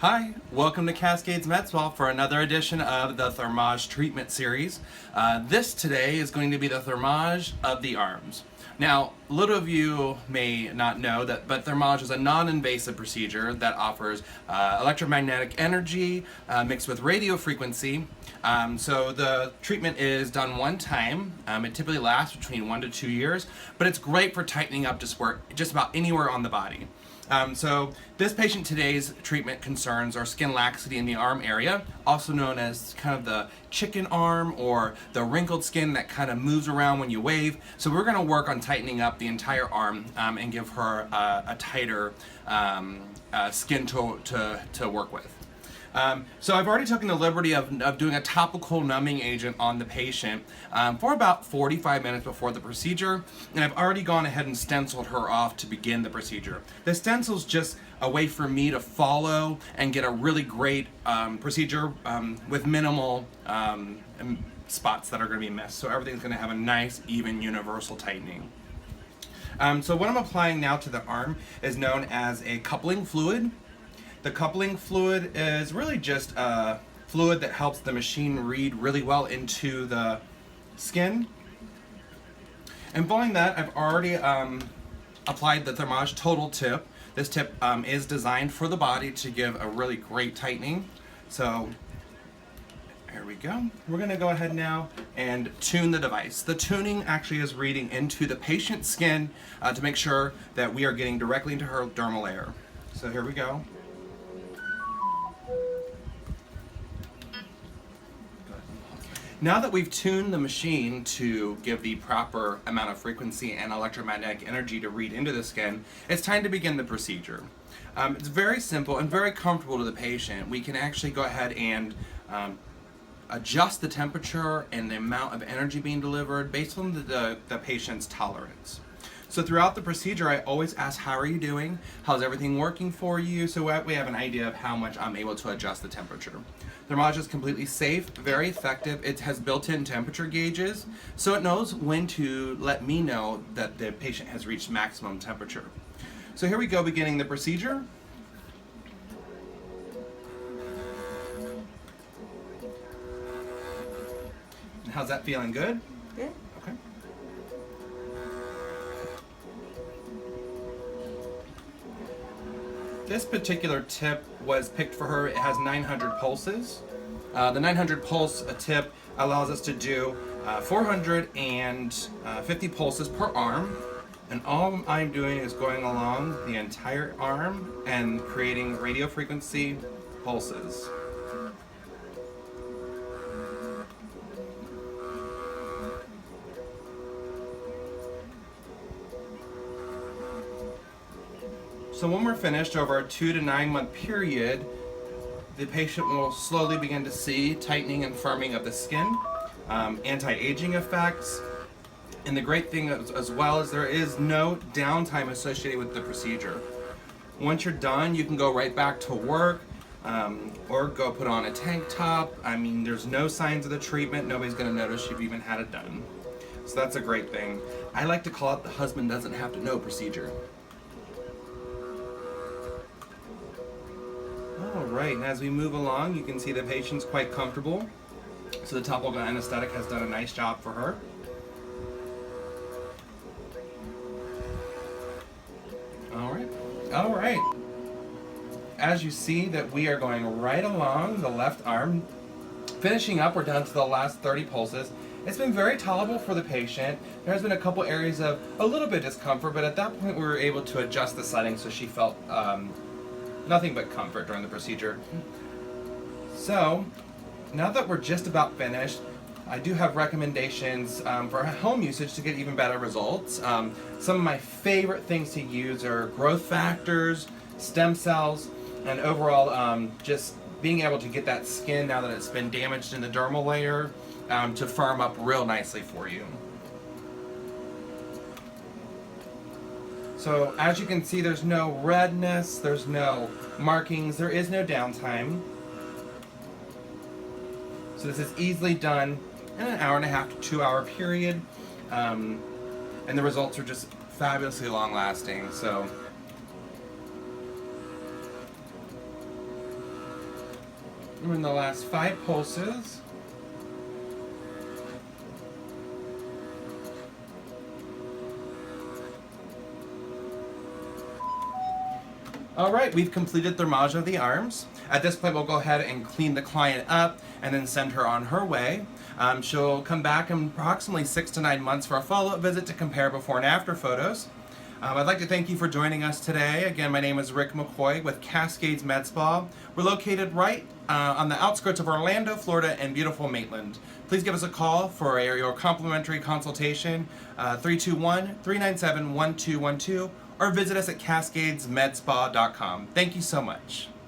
Hi, welcome to Cascades Med Spa for another edition of the Thermage treatment series. This today is going to be the Thermage of the arms. Now, little of you may not know that, but Thermage is a non-invasive procedure that offers electromagnetic energy mixed with radio frequency. So the treatment is done one time. It typically lasts between 1 to 2 years, but it's great for tightening up just about anywhere on the body. So this patient today's treatment concerns are skin laxity in the arm area, also known as kind of the chicken arm or the wrinkled skin that kind of moves around when you wave. So we're going to work on tightening up the entire arm and give her a tighter skin to work with. So I've already taken the liberty of doing a topical numbing agent on the patient for about 45 minutes before the procedure, and I've already gone ahead and stenciled her off to begin the procedure. The stencil's just a way for me to follow and get a really great procedure with minimal spots that are going to be missed, so everything's going to have a nice, even, universal tightening. So what I'm applying now to the arm is known as a coupling fluid. The coupling fluid is really just a fluid that helps the machine read really well into the skin. And following that, I've already applied the Thermage Total Tip. This tip is designed for the body to give a really great tightening. So there we go. We're going to go ahead now and tune the device. The tuning actually is reading into the patient's skin to make sure that we are getting directly into her dermal layer. So here we go. Now that we've tuned the machine to give the proper amount of frequency and electromagnetic energy to read into the skin, it's time to begin the procedure. It's very simple and very comfortable to the patient. We can actually go ahead and adjust the temperature and the amount of energy being delivered based on the patient's tolerance. So throughout the procedure, I always ask, how are you doing? How's everything working for you? So we have an idea of how much I'm able to adjust the temperature. Thermage is completely safe, very effective. It has built-in temperature gauges, so it knows when to let me know that the patient has reached maximum temperature. So here we go, beginning the procedure. And how's that feeling? Good? Good. Okay. This particular tip was picked for her. It has 900 pulses. The 900 pulse tip allows us to do 450 pulses per arm. And all I'm doing is going along the entire arm and creating radio frequency pulses. So when we're finished over a 2 to 9 month period, the patient will slowly begin to see tightening and firming of the skin, anti-aging effects, and the great thing as well is there is no downtime associated with the procedure. Once you're done, you can go right back to work or go put on a tank top. I mean, there's no signs of the treatment. Nobody's going to notice you've even had it done. So that's a great thing. I like to call it the husband doesn't have to know procedure. Alright, and as we move along, you can see the patient's quite comfortable. So the topical anesthetic has done a nice job for her. Alright. As you see that we are going right along the left arm. Finishing up, we're down to the last 30 pulses. It's been very tolerable for the patient. There has been a couple areas of a little bit of discomfort, but at that point we were able to adjust the settings so she felt nothing but comfort during the procedure. So, now that we're just about finished, I do have recommendations for home usage to get even better results. Some of my favorite things to use are growth factors, stem cells, and overall just being able to get that skin, now that it's been damaged in the dermal layer, to firm up real nicely for you. So as you can see, there's no redness, there's no markings, there is no downtime. So this is easily done in an 1.5 to 2 hour period, and the results are just fabulously long lasting. So We're in the last 5 pulses. All right, we've completed Thermage of the arms. At this point, we'll go ahead and clean the client up and then send her on her way. She'll come back in approximately 6 to 9 months for a follow-up visit to compare before and after photos. I'd like to thank you for joining us today. Again, my name is Rick McCoy with Cascades Med Spa. We're located right on the outskirts of Orlando, Florida, and beautiful Maitland. Please give us a call for your complimentary consultation, 321-397-1212, or visit us at cascadesmedspa.com. Thank you so much.